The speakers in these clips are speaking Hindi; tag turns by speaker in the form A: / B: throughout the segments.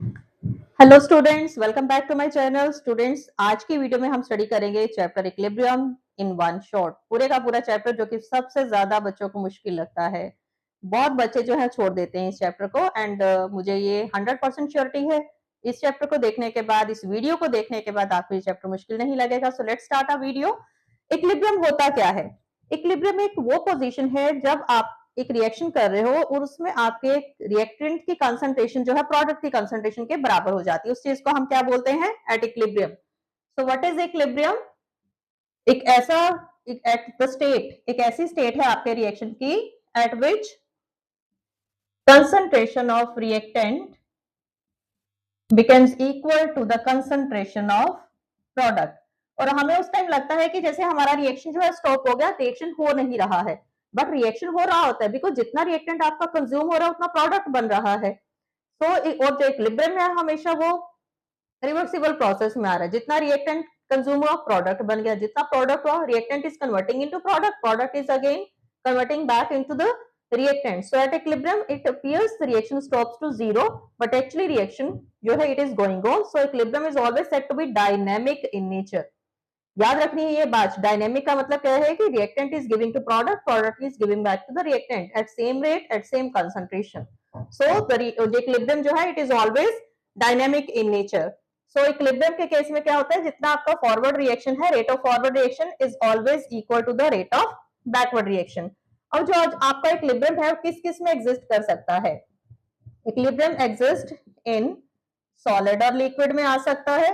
A: Hello students, welcome back to my channel. Students, आज की वीडियो में हम स्टडी करेंगे chapter equilibrium in one shot. पूरे का पूरा चैप्टर जो कि सबसे ज्यादा बच्चों को मुश्किल लगता है। बहुत बच्चे जो है छोड़ देते हैं इस चैप्टर को एंड मुझे ये 100% श्योरिटी है इस चैप्टर को देखने के बाद, इस वीडियो को देखने के बाद आपको ये चैप्टर मुश्किल नहीं लगेगा। So let's start a video. Equilibrium होता क्या है? इक्विलिब्रियम एक वो पोजीशन है जब आप एक रिएक्शन कर रहे हो और उसमें आपके रिएक्टेंट की कंसंट्रेशन जो है प्रोडक्ट की कंसंट्रेशन के बराबर हो जाती है। उस चीज को हम क्या बोलते हैं? At equilibrium. So what is equilibrium? एक ऐसा एट द स्टेट, एक ऐसी स्टेट है आपके रिएक्शन की eight which concentration of reactant becomes equal to the concentration of product। और हमें उस टाइम लगता है कि जैसे हमारा रिएक्शन जो है स्टॉप हो गया, रिएक्शन हो नहीं रहा है, बट रिएक्शन हो रहा होता है बिकॉज जितना रिएक्टेंट आपका कंज्यूम हो रहा है उतना प्रोडक्ट बन रहा है। तो और जो इक्विलिब्रियम है हमेशा वो रिवर्सिबल प्रोसेस में आ रहा है। जितना रिएक्टेंट कंज्यूम हुआ प्रोडक्ट बन गया, जितना प्रोडक्ट हुआ reactant is converting into product, product is again converting back into the reactant। So at equilibrium it appears the reaction stops to zero, but actually reaction जो है it is going on। So equilibrium is always said to be dynamic in nature। याद रखनी है ये बात। डायनेमिक का मतलब क्या है कि reactant is giving to product, product is giving back to the reactant at same rate at same concentration. So the equilibrium जो है it is always dynamic in nature. So equilibrium के केस में क्या होता है, जितना आपका फॉरवर्ड रिएक्शन है, rate of forward reaction is always equal to the rate of backward reaction. और जो आपका इक्विलिब्रियम है किस किस में एग्जिस्ट कर सकता है? इक्विलिब्रियम एग्जिस्ट इन सॉलिड और लिक्विड में आ सकता है।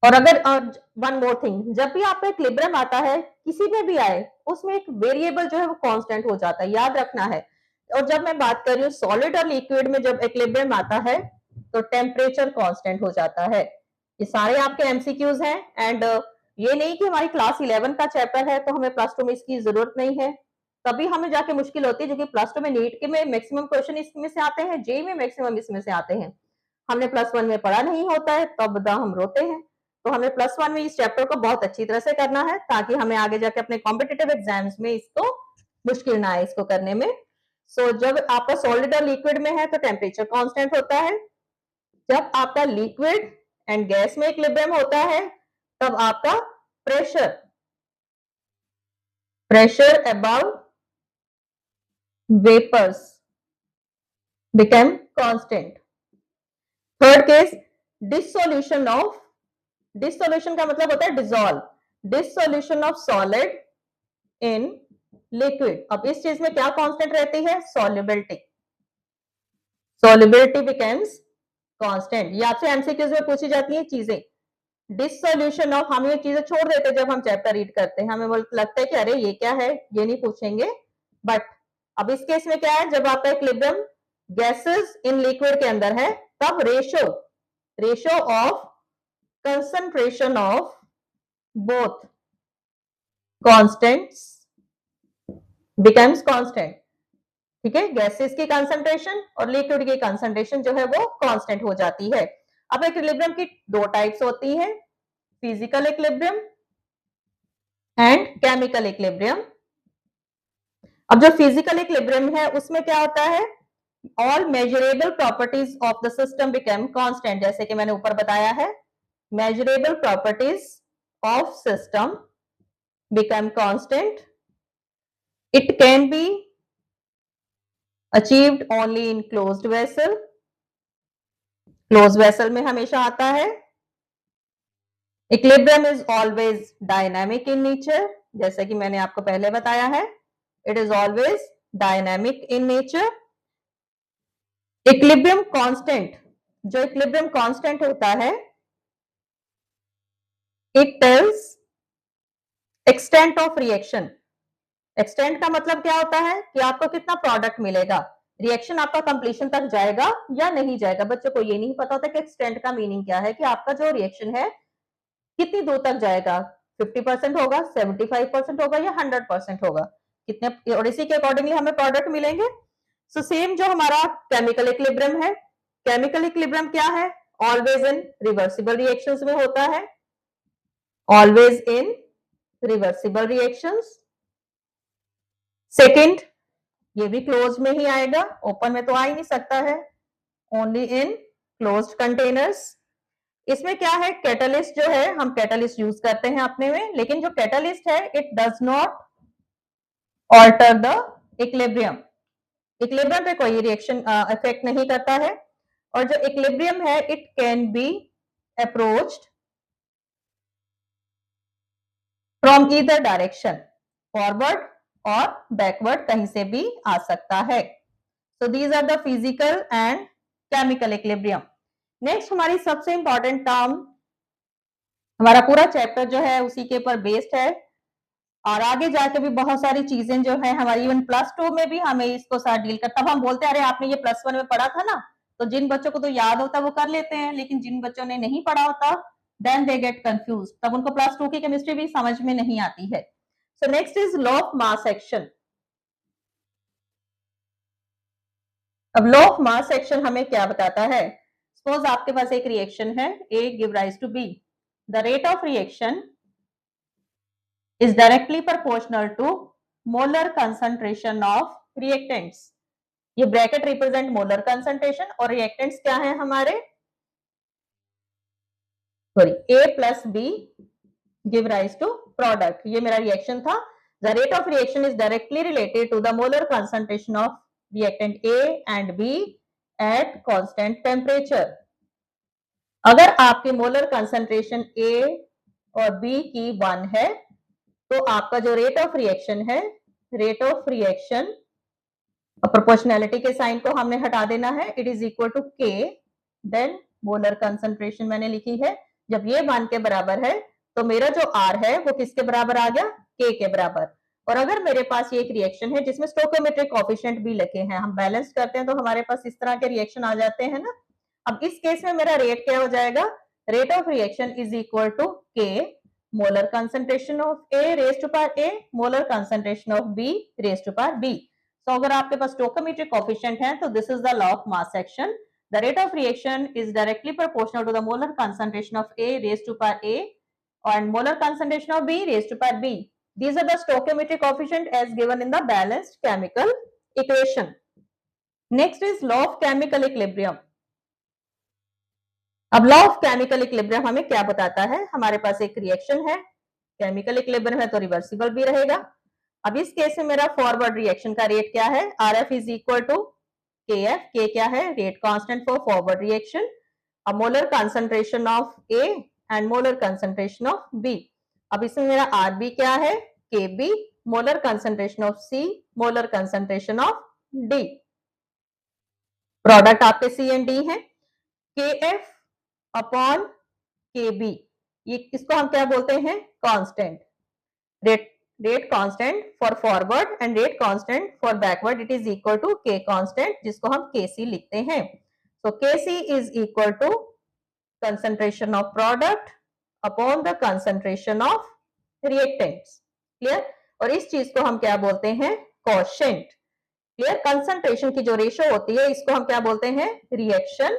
A: और अगर वन मोर थिंग, जब भी आपका इक्विलिब्रियम आता है किसी में भी आए, उसमें एक वेरिएबल जो है वो कांस्टेंट हो जाता है, याद रखना है। और जब मैं बात कर रही हूँ सॉलिड और लिक्विड में जब इक्विलिब्रियम आता है तो टेम्परेचर कांस्टेंट हो जाता है। ये सारे आपके एमसीक्यूज हैं एंड ये नहीं कि हमारी क्लास 11 का चैप्टर है तो हमें प्लस टू में इसकी जरूरत नहीं है, तभी हमें जाके मुश्किल होती है, जो कि प्लस टू में नीट के में मैक्सिमम क्वेश्चन इसमें से आते हैं, जेई में मैक्सिमम इसमें से आते हैं। हमने प्लस वन में पढ़ा नहीं होता है तब हम रोते हैं। तो हमें प्लस वन में इस चैप्टर को बहुत अच्छी तरह से करना है ताकि हमें आगे जाके अपने कॉम्पिटिटिव एग्जाम्स में इसको मुश्किल ना आए इसको करने में। सो जब आपका सॉलिड और लिक्विड में है तो टेम्परेचर कांस्टेंट होता है। जब आपका लिक्विड एंड गैस में इक्विलिब्रियम होता है तब आपका pressure pressure above vapours become constant. Third case, dissolution of, dissolution का मतलब होता है dissolve, dissolution of solid in liquid. अब इस चीज में क्या कांस्टेंट रहती है? Solubility, solubility becomes constant. ये आपसे एमसीक्यूज में पूछी जाती है चीजें। डिसोल्यूशन ऑफ, हम ये चीजें छोड़ देते जब हम चैप्टर रीड करते हैं, हमें लगता है कि अरे ये क्या है, ये नहीं पूछेंगे, बट अब इस केस में क्या है, जब आपका इक्विलिब्रियम गैसेस इन लिक्विड के अंदर है तब ratio ratio of concentration of both constants becomes constant। ठीक है, गैसेस की कंसंट्रेशन और लिक्विड की कंसंट्रेशन जो है वो कांस्टेंट हो जाती है। अब इक्विलिब्रियम की दो टाइप्स होती हैं, physical equilibrium and chemical equilibrium. अब जो फिजिकल इक्विलिब्रियम है उसमें क्या होता है, all measurable properties of the system become constant. जैसे कि मैंने ऊपर बताया है, measurable properties of system become constant। It can be achieved only in closed vessel। closed vessel में हमेशा आता है। Equilibrium is always dynamic in nature। जैसे कि मैंने आपको पहले बताया है, it is always dynamic in nature। Equilibrium constant, जो equilibrium constant होता है, it tells extent of reaction। Extent का मतलब क्या होता है कि आपको कितना प्रोडक्ट मिलेगा, रिएक्शन आपका कंप्लीशन तक जाएगा या नहीं जाएगा। बच्चों को ये नहीं पता होता कि एक्सटेंट का मीनिंग क्या है, कि आपका जो रिएक्शन है कितनी दूर तक जाएगा, 50% होगा, 75% होगा या 100% होगा, कितने, और इसी के अकॉर्डिंगली हमें प्रोडक्ट मिलेंगे। सो सेम जो हमारा केमिकल इक्विलिब्रियम है, केमिकल इक्विलिब्रियम क्या है, ऑलवेज इन रिवर्सिबल रिएक्शंस में होता है, always in reversible reactions. Second, ये भी क्लोज में ही आएगा, ओपन में तो आ ही नहीं सकता है। Only in closed containers. इसमें क्या है, कैटलिस्ट जो है हम कैटलिस्ट यूज करते हैं अपने में, लेकिन जो कैटलिस्ट है it does not alter the equilibrium. Equilibrium पे कोई रिएक्शन इफेक्ट नहीं करता है। और जो इक्विलिब्रियम है it can be approached from either direction, forward और बैकवर्ड कहीं से भी आ सकता है। So these are the physical and chemical equilibrium. Next हमारी सबसे इंपॉर्टेंट टर्म, हमारा पूरा चैप्टर जो है उसी के ऊपर बेस्ड है, और आगे जाके भी बहुत सारी चीजें जो है हमारी इवन +2 में भी हमें इसको साथ डील कर, तब हम बोलते हैं अरे आपने ये +1 में पढ़ा था ना, तो जिन बच्चों को तो याद होता है वो कर लेते हैं, लेकिन जिन बच्चों ने नहीं पढ़ा होता देन दे गेट कंफ्यूज, तब उनको +2 की केमिस्ट्री भी समझ में नहीं आती है। So next is law of mass action. अब लॉ ऑफ मास एक्शन हमें क्या बताता है, सपोज आपके पास एक रिएक्शन है A give rise to B, the rate of reaction is directly proportional to molar concentration of reactants। ये ब्रैकेट रिप्रेजेंट मोलर कंसंट्रेशन और रिएक्टेंट्स क्या है हमारे, sorry A plus B give rise to product, ये मेरा रिएक्शन था। The rate of reaction is directly related to the molar concentration of reactant A and B at constant temperature. अगर आपके मोलर कंसंट्रेशन A और B की 1 है तो आपका जो रेट ऑफ रिएक्शन है, रेट ऑफ रिएक्शन प्रोपोर्शनैलिटी के साइन को हमने हटा देना है, इट इज इक्वल टू के देन मोलर कंसंट्रेशन मैंने लिखी है। जब ये 1 के बराबर है तो मेरा जो आर है वो किसके बराबर आ गया, के के बराबर। और अगर मेरे पास ये एक रिएक्शन है जिसमें स्टोइकोमेट्रिक कोएफिशिएंट भी लिखे हैं, हम बैलेंस करते हैं तो हमारे पास इस तरह के रिएक्शन आ जाते हैं ना। अब इस केस में मेरा रेट क्या हो जाएगा, rate of reaction is equal to K molar concentration of A raised to power A molar concentration of B raised to power B। तो अगर आपके पास stoichiometric coefficient है तो this is the law of mass action। The rate of reaction is directly proportional to the molar concentration of A raised to power A and molar concentration of B raised to power B। These are the stoichiometric coefficient as given in the balanced chemical equation। Next is law of chemical equilibrium। अब लॉ ऑफ केमिकल इक्विलिब्रियम हमें क्या बताता है, हमारे पास एक रिएक्शन है, केमिकल इक्विलिब्रियम है तो रिवर्सिबल भी रहेगा। अब इस केस में मेरा फॉरवर्ड रिएक्शन का रेट क्या है, R F is equal to K F, K क्या है, rate constant for forward reaction. अब molar concentration of A and molar concentration of B. अब इसमें मेरा आर बी क्या है, K B, molar concentration of C, molar concentration of D. Product आपके सी एंड डी है, के एफ अपॉन के बी, ये इसको हम क्या बोलते हैं, constant. Rate constant for forward and rate constant for backward, it is equal to K constant जिसको हम के सी लिखते हैं। So K C is equal to concentration of product upon the concentration of reactants. Clear. और इस चीज को हम क्या बोलते हैं, कोशेंट। क्लियर। कंसंट्रेशन की जो रेशियो होती है इसको हम क्या बोलते हैं, रिएक्शन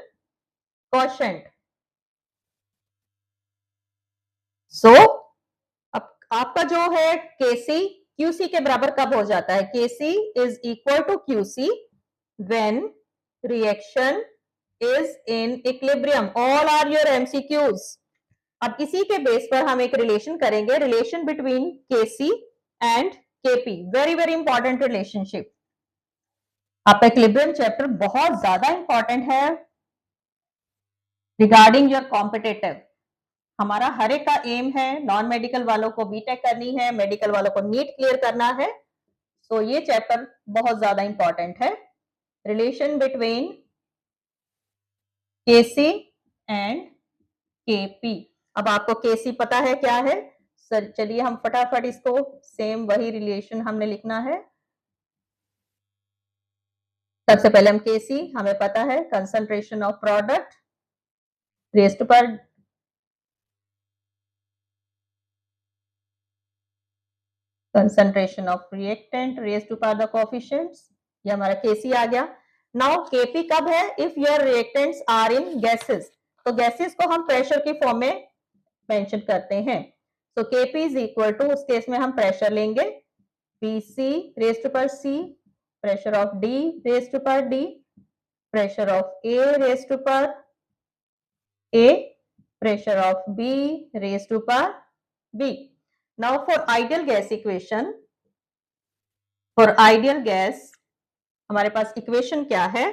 A: कोशेंट। सो अब आपका जो है केसी क्यूसी के बराबर कब हो जाता है, KC is equal to QC when reaction is in equilibrium. All are your MCQs. अब इसी के बेस पर हम एक रिलेशन करेंगे, relation between KC and KP, very very important relationship. आपका इक्विलिब्रियम चैप्टर बहुत ज्यादा इंपॉर्टेंट है रिगार्डिंग योर कॉम्पिटेटिव। हमारा हर एक का एम है नॉन मेडिकल वालों को बीटेक करनी है, मेडिकल वालों को नीट क्लियर करना है। तो ये चैप्टर बहुत ज्यादा इंपॉर्टेंट है, relation between KC and KP. अब आपको केसी पता है क्या है, सर चलिए हम फटाफट इसको सेम वही रिलेशन हमने लिखना है। सबसे पहले हम केसी हमें पता है concentration of product raise to power concentration of reactant raise to power the coefficients, ये हमारा केसी आ गया। नाउ केपी कब है, if your reactants are in gases, तो गैसेस को हम प्रेशर की फॉर्म में मेंशन करते हैं। So KP is equal to, उस केस में हम प्रेशर लेंगे PC raise to power C, pressure of D raise to power D pressure of A raised to power A, pressure of B raised to power B. Now for ideal gas equation, for ideal gas हमारे पास इक्वेशन क्या है?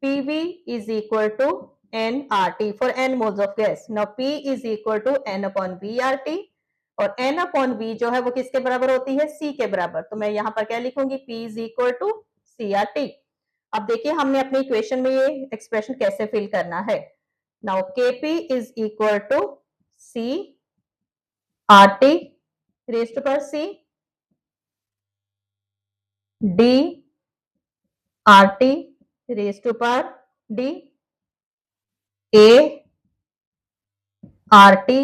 A: PV is equal to nRT for n moles of gas. Now P is equal to n upon VRT और n upon V जो है वो किसके बराबर होती है? C के बराबर. तो मैं यहाँ पर क्या लिखूंगी? P is equal to CRT. अब देखिए हमने अपने इक्वेशन में ये एक्सप्रेशन कैसे फिल करना है. Now Kp is equal to C RT raised to power C D RT raised to power D A RT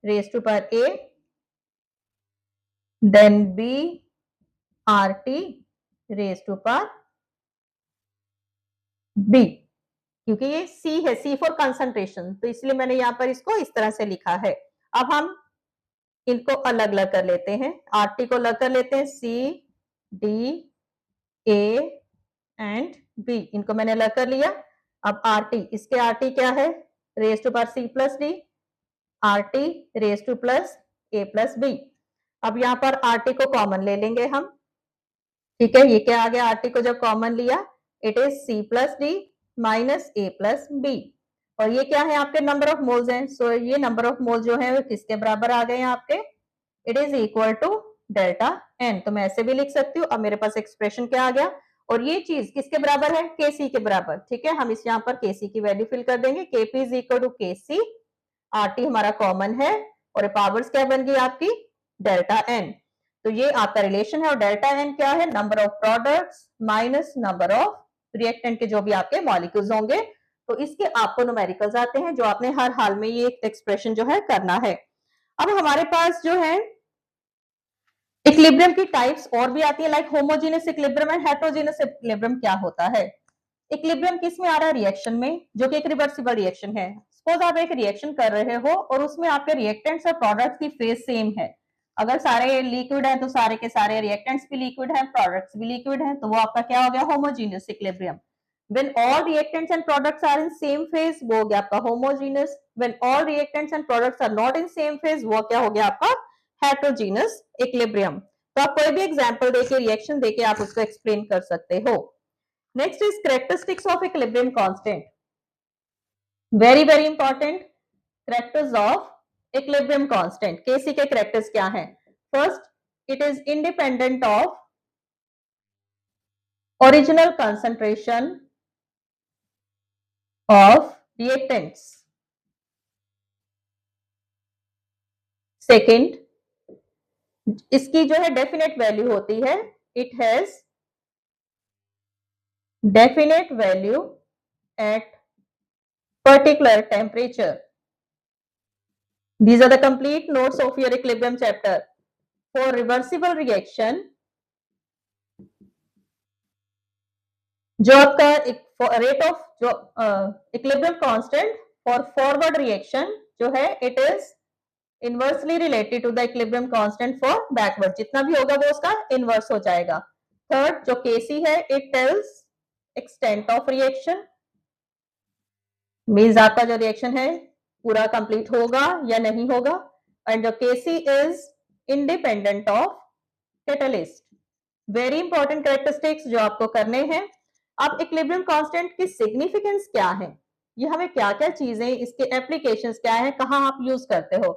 A: raised to power A then B RT raised to power B. क्योंकि ये C है, C फॉर कंसंट्रेशन, तो इसलिए मैंने यहाँ पर इसको इस तरह से लिखा है. अब हम इनको अलग अलग कर लेते हैं. RT को अलग कर लेते हैं. C D A and B इनको मैंने अलग कर लिया. अब RT, इसके RT क्या है? Raise to power C plus D RT raise to plus A plus B. अब यहाँ पर RT को कॉमन ले लेंगे हम. ठीक है, ये क्या आ गया? RT को जब कॉमन लिया it is C plus D minus A plus B और ये क्या है? आपके नंबर ऑफ मोल्स हैं. सो ये नंबर ऑफ मोल्स जो है वो किसके बराबर आ गए हैं आपके? It is equal to delta N. तो मैं ऐसे भी लिख सकती हूँ. अब मेरे पास एक्सप्रेशन क्या आ गया और ये चीज किसके बराबर है? Kc के बराबर. ठीक है, हम इस यहाँ पर Kc की वैल्यू फिल कर देंगे. Kp is equal to Kc, RT हमारा कॉमन है और पावर्स क्या बन गई आपकी? Delta N. तो ये आपका रिलेशन है और डेल्टा N क्या है? Number of products minus number of reactant के जो भी आपके मॉलिक्यूल्स होंगे. तो इसके आपको न्यूमेरिकल्स आते हैं जो आपने हर हाल में ये एक्सप्रेशन जो है करना है. अब हमारे पास जो है इक्विलिब्रियम की टाइप्स और भी आती है, like homogeneous equilibrium and heterogeneous equilibrium. क्या होता है? इक्विलिब्रियम किस में आ रहा है? रिएक्शन में, जो कि एक रिवर्सिबल रिएक्शन है. सपोज आप एक रिएक्शन कर रहे हो और उसमें आपके रिएक्टेंट्स और प्रोडक्ट्स की फेज सेम है. अगर सारे लिक्विड है तो सारे के सारे रिएक्टेंट्स भी लिक्विड है, प्रोडक्ट्स भी लिक्विड है, तो वो आपका क्या हो गया? Homogeneous equilibrium. When all reactants and products are in same phase, वो हो गया आपका homogeneous. When all reactants and products are not in same phase, वो क्या हो गया आपका? heterogeneous equilibrium. तो आप कोई भी एग्जांपल देके, रिएक्शन देके आप उसको एक्सप्लेन कर सकते हो. Next is characteristics of equilibrium constant. Very very important. Characters of equilibrium constant. Kc के कैरेक्टर्स क्या हैं? First, it is independent of original concentration of reactants. Second, इसकी जो है डेफिनेट वैल्यू होती है. It has definite value at particular temperature. These are the complete notes of your equilibrium chapter. For reversible reaction, जो आपका रेट ऑफ जो equilibrium constant for forward reaction जो है it is inversely related to the equilibrium constant for backward. जितना भी होगा वो उसका इनवर्स हो जाएगा. थर्ड, जो Kc है it tells extent of reaction. Means आपका जो रिएक्शन है पूरा कंप्लीट होगा या नहीं होगा. एंड जो Kc is independent of catalyst. Very important characteristics जो आपको करने हैं. अब इक्विलिब्रियम कांस्टेंट की सिग्निफिकेंस क्या है, ये हमें क्या क्या चीजें, इसके एप्लीकेशंस क्या है, कहां आप यूज करते हो.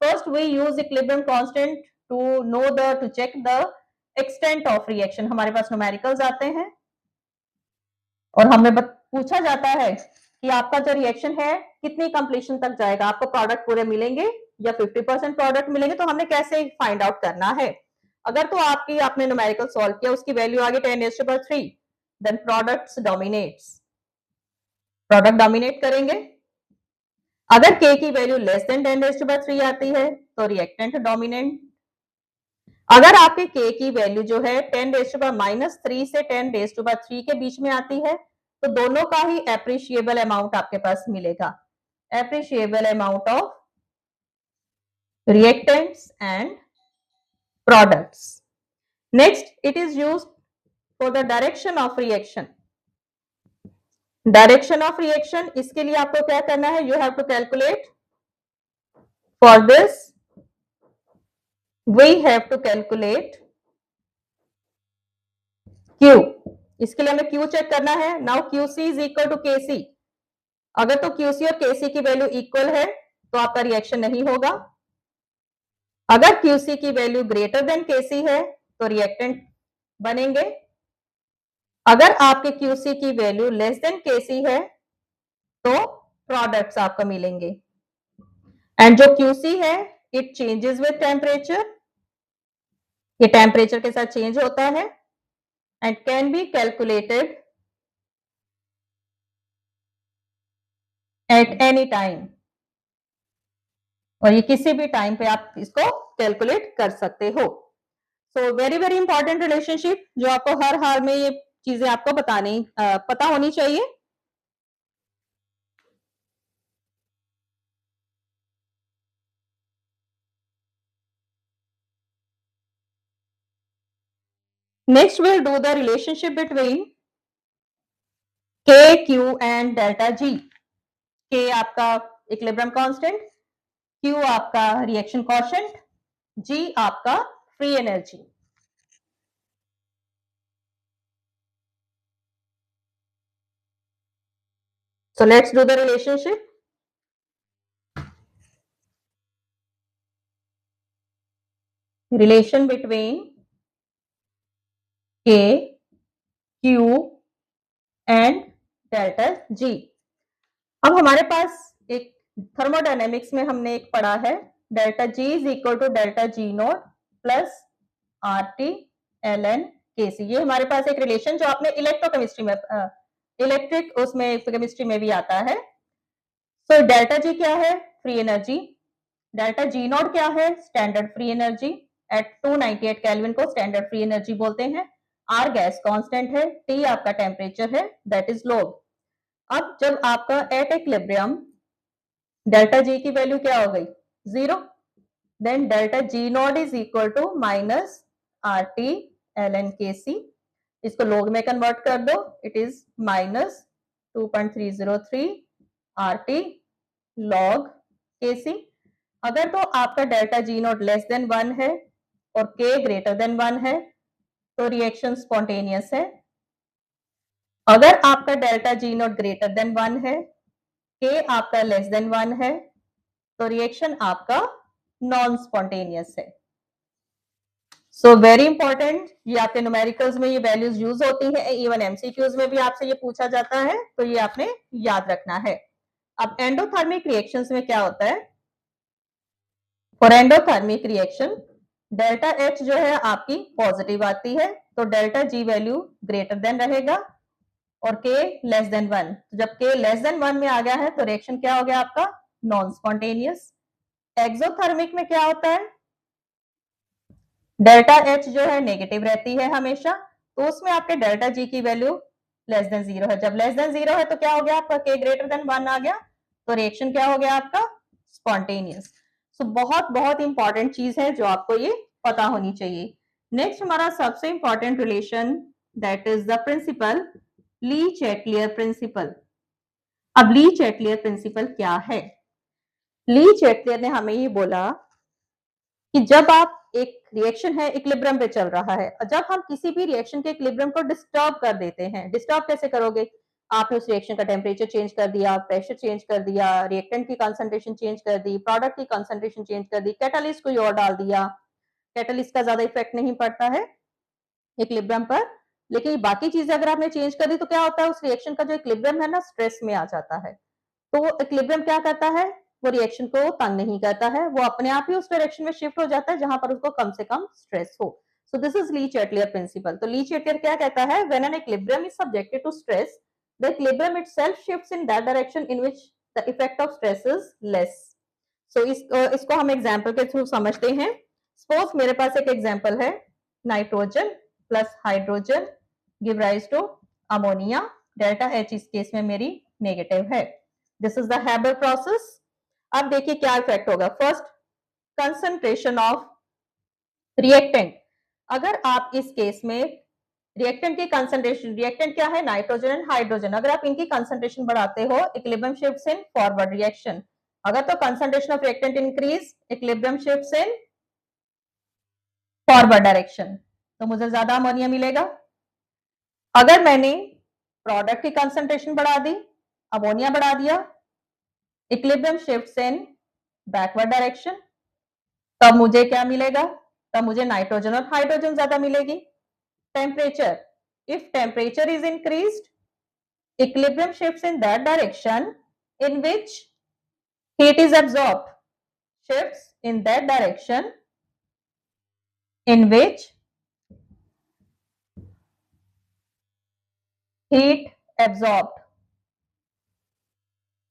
A: First, we use equilibrium constant to know the to check the extent of reaction. हमारे पास न्यूमेरिकल्स आते हैं और हमें पूछा जाता है कि आपका जो रिएक्शन है कितनी कंप्लीशन तक जाएगा, आपको प्रोडक्ट पूरे मिलेंगे या 50% प्रोडक्ट मिलेंगे. तो हमने कैसे फाइंड आउट करना है? अगर तो आपने न्यूमेरिकल सॉल्व किया, उसकी वैल्यू आ गई 10⁻3, then products dominates. Product dominate करेंगे. अगर K की वैल्यू लेस देन 10⁻3 आती है तो रिएक्टेंट डोमिनेंट. अगर आपके K की वैल्यू जो है 10⁻³ से 10⁻³ के बीच में आती है तो दोनों का ही एप्रिशिएबल अमाउंट आपके पास मिलेगा. Appreciable amount of reactants and products. Next, it is used for the direction of reaction. Direction of reaction, इसके लिए आपको क्या करना है, you have to calculate, for this we have to calculate Q, इसके लिए हमें Q चेक करना है। Now QC is equal to KC, अगर तो QC और KC की वैल्यू इक्वल है तो आपका रिएक्शन नहीं होगा, अगर QC की वैल्यू ग्रेटर देन KC है तो रिएक्टेंट बनेंगे, अगर आपके QC की वैल्यू लेस देन KC है तो प्रोडक्ट्स आपको मिलेंगे। एंड जो QC है इट चेंजेस विद टेम्परेचर, ये टेम्परेचर के साथ चेंज होता है and can be calculated at any time, और ये किसी भी टाइम पे आप इसको कैलकुलेट कर सकते हो। So very very important relationship, जो आपको हर हाल में ये चीजें आपको पता होनी चाहिए। Next will do the relationship between K, Q and delta G। K आपका इक्विलिब्रियम कांस्टेंट, Q आपका रिएक्शन कोएफिशिएंट, G आपका free energy. So let's do the relationship. Relation between K, Q and delta G। अब हमारे पास एक थर्मोडायनेमिक्स में हमने एक पढ़ा है, delta G is equal to delta G naught plus RT ln KC। ये हमारे पास एक रिलेशन जो आपने इलेक्ट्रोकेमिस्ट्री में इलेक्ट्रिक उसमें केमिस्ट्री में भी आता है। तो डेल्टा G क्या है, free energy, delta G naught क्या है, standard free energy, at 298 kelvin को स्टैंडर्ड फ्री एनर्जी बोलते हैं, R गैस कांस्टेंट है, T आपका टेम्परेचर है, दैट इज लॉग। अब जब आपका एट इक्विलिब्रियम डेल्टा G की वैल्यू क्या हो गई, 0, then delta G naught is equal to minus RT ln KC, इसको लॉग में कन्वर्ट कर दो, it is minus 2.303 RT log KC। अगर तो आपका delta G not less than 1 है और K ग्रेटर देन 1 है तो रिएक्शन स्पॉन्टेनियस है, अगर आपका delta G not greater than 1 है, K आपका लेस देन 1 है तो रिएक्शन आपका नॉन स्पॉन्टेनियस है। सो वेरी इंपॉर्टेंट, ये आपके न्यूमेरिकल्स में ये वैल्यूज यूज होती है, इवन एमसीक्यूज में भी आपसे ये पूछा जाता है, तो ये आपने याद रखना है। अब एंडोथर्मिक रिएक्शंस में क्या होता है, for endothermic reaction delta H जो है आपकी पॉजिटिव आती है तो delta G value greater than रहेगा और K लेस देन 1, जब K लेस देन 1 में आ गया है तो रिएक्शन क्या हो गया आपका, नॉन स्पॉन्टेनियस। एक्सोथर्मिक में क्या होता है, डेल्टा H जो है नेगेटिव रहती है हमेशा, तो उसमें आपके डेल्टा G की वैल्यू लेस देन 0 है, जब लेस देन 0 है तो क्या हो गया आपका, K ग्रेटर देन 1 आ गया तो रिएक्शन क्या हो गया आपका, स्पॉन्टेनियस। सो बहुत बहुत इंपॉर्टेंट चीज है जो आपको ये पता होनी चाहिए। नेक्स्ट हमारा सबसे important relation that is the principle le Chatelier principle. अब ली चैटलियर प्रिंसिपल क्या है, ली चैटलियर ने हमें ये बोला कि जब आप एक रिएक्शन है इक्विलिब्रियम पे चल रहा है, जब हम किसी भी रिएक्शन के इक्विलिब्रियम को डिस्टर्ब कर देते हैं, डिस्टर्ब कैसे करोगे, आपने उस रिएक्शन का टेम्परेचर चेंज कर दिया, प्रेशर चेंज कर दिया, रिएक्टेंट की कंसंट्रेशन चेंज कर दी, प्रोडक्ट की कंसंट्रेशन चेंज कर दी, कैटालिस्ट कोई और डाल दिया, कैटालिस्ट का ज्यादा इफेक्ट नहीं पड़ता है इक्विलिब्रियम पर, लेकिन बाकी चीजें अगर आपने चेंज कर दी तो क्या होता है, उस रिएक्शन का जो इक्विलिब्रियम है ना स्ट्रेस में आ जाता है। तो इक्विलिब्रियम क्या करता है, वो रिएक्शन को तंग नहीं करता है, वो अपने आप ही उस डायरेक्शन में शिफ्ट हो जाता है जहां पर उसको कम से कम स्ट्रेस हो। So this is Le Chatelier principle. तो ली चैटलियर क्या कहता है, when an equilibrium is subjected to stress the equilibrium itself shifts in that direction in which the effect of stress is less. So इसको हम एग्जांपल के थ्रू समझते हैं। सपोज मेरे पास एक एग्जांपल है, nitrogen plus hydrogen give rise to ammonia, delta H इस केस में मेरी नेगेटिव है, this is the Haber process. अब देखिए क्या इफेक्ट होगा, फर्स्ट कंसंट्रेशन ऑफ रिएक्टेंट, अगर आप इस केस में रिएक्टेंट की कंसंट्रेशन, रिएक्टेंट क्या है? Nitrogen and hydrogen. अगर आप इनकी कंसंट्रेशन बढ़ाते हो, equilibrium shifts in forward reaction. अगर तो concentration of reactant increase, equilibrium shifts in forward direction, तो मुझे ज्यादा अमोनिया मिलेगा। अगर मैंने प्रोडक्ट की कंसंट्रेशन बढ़ा दी, अमोनिया बढ़ा दिया, इक्विलिब्रियम शिफ्ट्स इन बैकवर्ड डायरेक्शन, तब मुझे क्या मिलेगा? तब मुझे नाइट्रोजन और हाइड्रोजन ज्यादा मिलेगी। Temperature, if temperature is increased, equilibrium shifts in that direction in which heat is absorbed, shifts in that direction in which heat absorbed।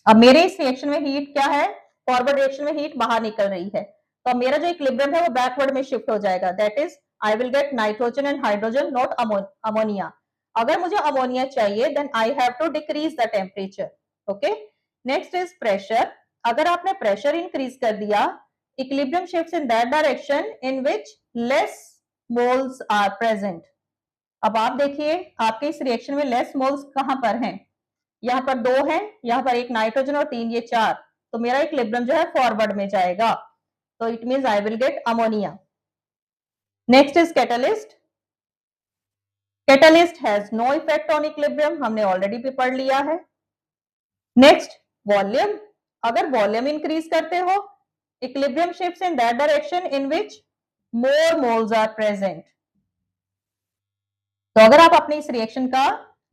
A: अब मेरे इस रिएक्शन में हीट क्या है? फॉरवर्ड रिएक्शन में हीट बाहर निकल रही है, तो मेरा जो इक्विलिब्रियम है वो बैकवर्ड में शिफ्ट हो जाएगा। That is I will get nitrogen and hydrogen, not ammonia. अगर मुझे अमोनिया चाहिए then I have to decrease the temperature. Okay, next is pressure. अगर आपने प्रेशर इंक्रीज कर दिया, equilibrium shifts in that direction in which less moles are present. अब आप देखिए आपके इस रिएक्शन में लेस मोल्स कहां पर हैं? यहाँ पर 2 है, यहाँ पर एक नाइट्रोजन और 3, ये 4, तो मेरा इक्विलिब्रियम जो है फॉरवर्ड में जाएगा, तो it means I will get ammonia. Next is catalyst. Catalyst has no effect on equilibrium, हमने ऑलरेडी भी पढ़ लिया है। Next volume. अगर वॉल्यूम इंक्रीज करते हो, equilibrium shifts in that direction in which more moles are present. तो अगर आप अपने इस रिएक्शन का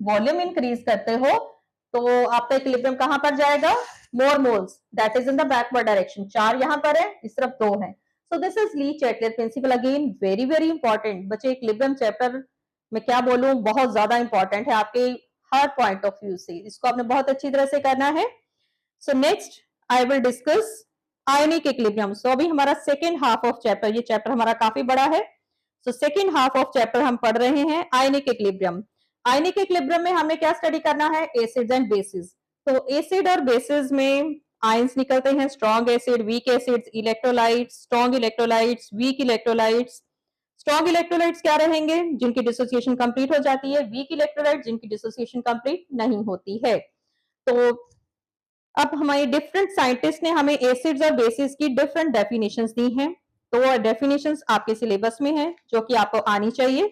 A: वॉल्यूम इंक्रीज करते हो तो आपका इक्विलिब्रियम कहां पर जाएगा? More moles, that is in the backward direction. 4 यहां पर है, इस तरफ 2 है। So this is Le Chatelier principle, again very very important. बच्चे इक्विलिब्रियम चैप्टर में क्या बोलूं, बहुत ज्यादा इंपॉर्टेंट है आपके हर पॉइंट ऑफ व्यू से, इसको आपने बहुत अच्छी तरह से करना है। So next I will discuss ionic equilibrium. So अभी हमारा सेकेंड हाफ ऑफ चैप्टर, ये चैप्टर हमारा काफी बड़ा है। So second half of chapter हम पढ़ रहे हैं आयनिक इक्विलिब्रियम। आयनिक इक्विलिब्रियम में हमें क्या स्टडी करना है? Acids and bases. तो एसिड और बेसिस में आयंस निकलते हैं, strong acid, weak acids, electrolytes, strong electrolytes, weak electrolytes. Strong electrolytes क्या रहेंगे? जिनकी डिसोसिएशन कंप्लीट हो जाती है। वीक इलेक्ट्रोलाइट्स जिनकी डिसोसिएशन कंप्लीट नहीं होती है। तो अब हमारे डिफरेंट साइंटिस्ट ने हमें एसिड्स और बेसिस की डिफरेंट डेफिनेशंस दी हैं, तो वो डेफिनेशंस आपके सिलेबस में है जो कि आपको आनी चाहिए।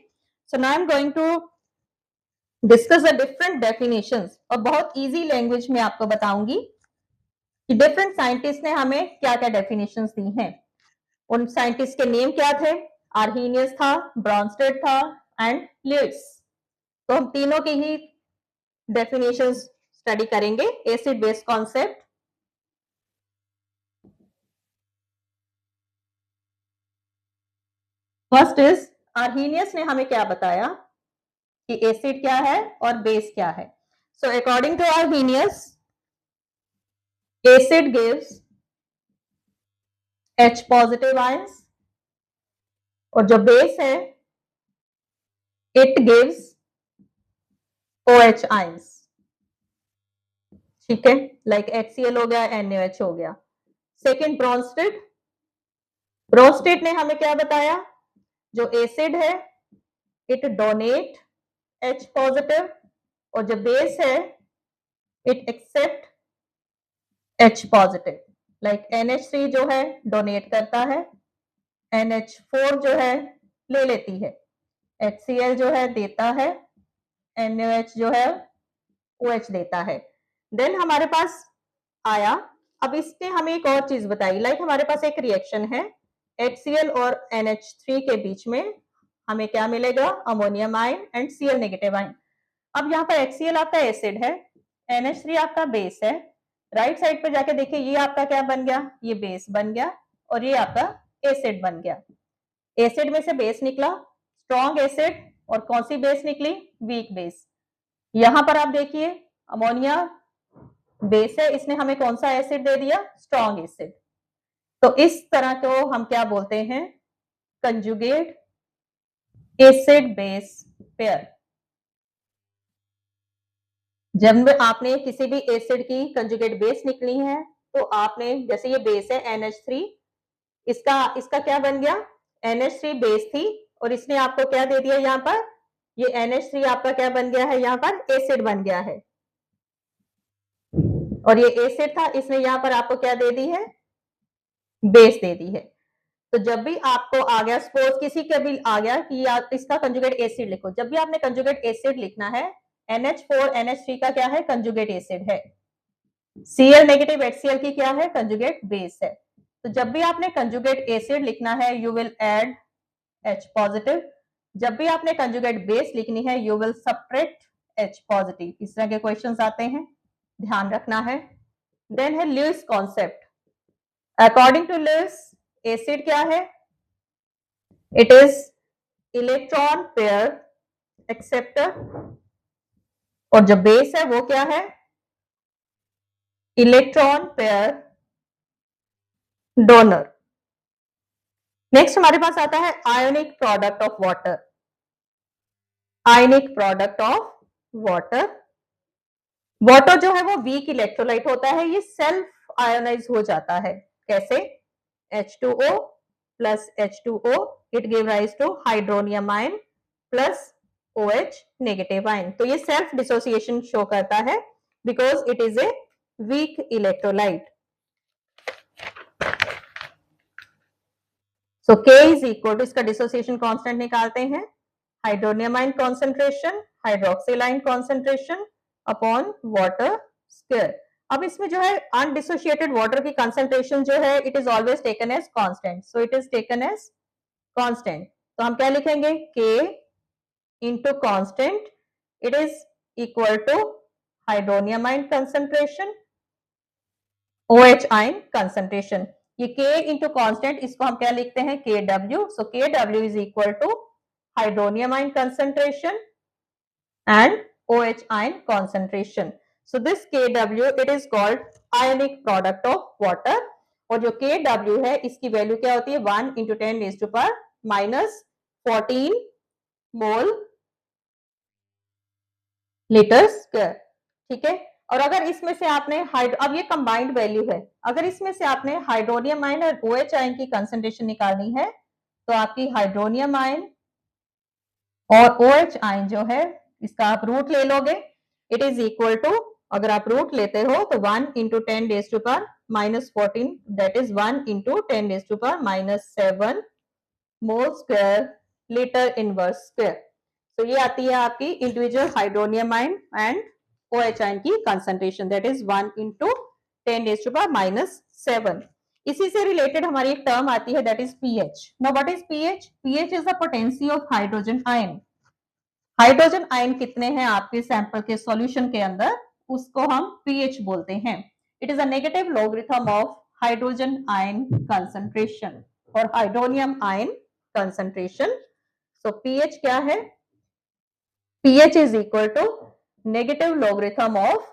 A: So now I am going to discuss the different definitions, और बहुत इजी लैंग्वेज में आपको बताऊंगी कि डिफरेंट साइंटिस्ट ने हमें क्या क्या डेफिनेशंस दी हैं। उन साइंटिस्ट के नेम क्या थे? आर्हीनियस था, ब्रॉन्स्टेड था एंड ल्यूइस। तो हम तीनों की ही डेफिनेशंस स्टडी करेंगे, acid base concept. First is Arrhenius ने हमें क्या बताया कि एसिड क्या है और बेस क्या है। So according to Arrhenius, acid gives H positive ions, और जो बेस है इट गिव्स OH आयंस। ठीक है, लाइक HCl हो गया, NaOH हो गया। Second Brønsted. ब्रॉन्स्टेड ने हमें क्या बताया? जो एसिड है इट डोनेट H पॉजिटिव, और जो बेस है it accept H positive. Like NH3 जो है डोनेट करता है, NH4 जो है ले लेती है, HCl जो है देता है, NaOH जो है OH देता है। देन हमारे पास आया, अब इसने हमें एक और चीज बताई, लाइक हमारे पास एक रिएक्शन है HCl और NH3 के बीच में, हमें क्या मिलेगा? Ammonium ion and Cl negative ion. अब यहाँ पर HCl आपका एसिड है, NH3 आपका बेस है। राइट साइड पे जाके देखिए, ये आपका क्या बन गया? ये बेस बन गया, और ये आपका एसिड बन गया। एसिड में से बेस निकला, स्ट्रॉन्ग एसिड, और कौन सी बेस निकली? Weak base. यहां पर आप देखिए अमोनिया बेस है, इसने हमें कौन सा एसिड दे दिया? Strong acid. तो इस तरह को हम क्या बोलते हैं? Conjugate acid base pair. जब आपने किसी भी एसिड की कंजुगेट बेस निकली है, तो आपने, जैसे ये बेस है NH3, इसका क्या बन गया? NH3 बेस थी, और इसने आपको क्या दे दिया यहाँ पर? ये NH3 आपका क्या बन गया है, यहाँ पर एसिड बन गया है, और ये एसिड था, इसने यहाँ पर आपको क्या दे दी है, बेस दे दी है। तो जब भी आपको आ गया, सपोज किसी का भी आ गया कि आप इसका कंजुगेट एसिड लिखो, जब भी आपने कंजुगेट एसिड लिखना है, NH4 NH3 का क्या है, कंजुगेट एसिड है, Cl नेगेटिव HCl की क्या है, कंजुगेट बेस है। तो जब भी आपने कंजुगेट एसिड लिखना है, you will add H positive, जब भी आपने कंजुगेट बेस लिखनी है, you will subtract H positive. इस तरह के क्वेश्चंस आते हैं, ध्यान रखना है। देन है Lewis concept. According to Lewis, acid क्या है, it is electron pair acceptor, और जो बेस है वो क्या है, इलेक्ट्रॉन पेयर डोनर। नेक्स्ट हमारे पास आता है ionic product of water. Ionic product of water, water जो है वो वीक इलेक्ट्रोलाइट होता है, ये सेल्फ आयोनाइज हो जाता है। कैसे, H2O plus H2O, it give rise to hydronium ion plus OH negative ion. तो ये सेल्फ डिसोसिएशन शो करता है because it is a weak electrolyte. So K is equal to, इसका डिसोसिएशन कांस्टेंट निकालते हैं, hydronium ion concentration, hydroxyl ion concentration upon water square. अब इसमें जो है अनडिसोशिएटेड वाटर की कंसेंट्रेशन जो है, it is always taken as constant, so it is taken as constant. तो हम क्या लिखेंगे, K into constant, it is equal to hydronium ion concentration, OH ion concentration. ये K इंटू कांस्टेंट, इसको हम क्या लिखते हैं, KW। So KW is equal to hydronium ion concentration and OH ion concentration. So this Kw, it is called ionic product of water, और जो Kw है इसकी वैल्यू क्या होती है, 1 into 10 raise to power minus 14 mole litre square. ठीक है, और अगर इसमें से आपने अब ये कंबाइंड वैल्यू है, अगर इसमें से आपने हाइड्रोनियम आयन और OH आयन की कंसेंट्रेशन निकालनी है, तो आपकी हाइड्रोनियम आयन और OH आयन जो है, इसका आप रूट ले लोगे, इट इज इक्वल टू, अगर आप रूट लेते हो तो 1 into 10 raise to power minus 14, that is 1 into 10 raise to power minus 7 mole square litre inverse square. तो ये आती है आपकी individual hydronium ion and OH ion की concentration, that is 1 into 10 raise to power minus 7। इसी से रिलेटेड हमारी एक टर्म आती है, that is pH। Now what is pH? pH is the potency of hydrogen ion. Hydrogen ion कितने हैं आपके सैंपल के सॉल्यूशन के अंदर, उसको हम pH बोलते हैं। It is a negative logarithm of hydrogen ion concentration और hydronium ion concentration. So pH क्या है, pH is equal to negative logarithm of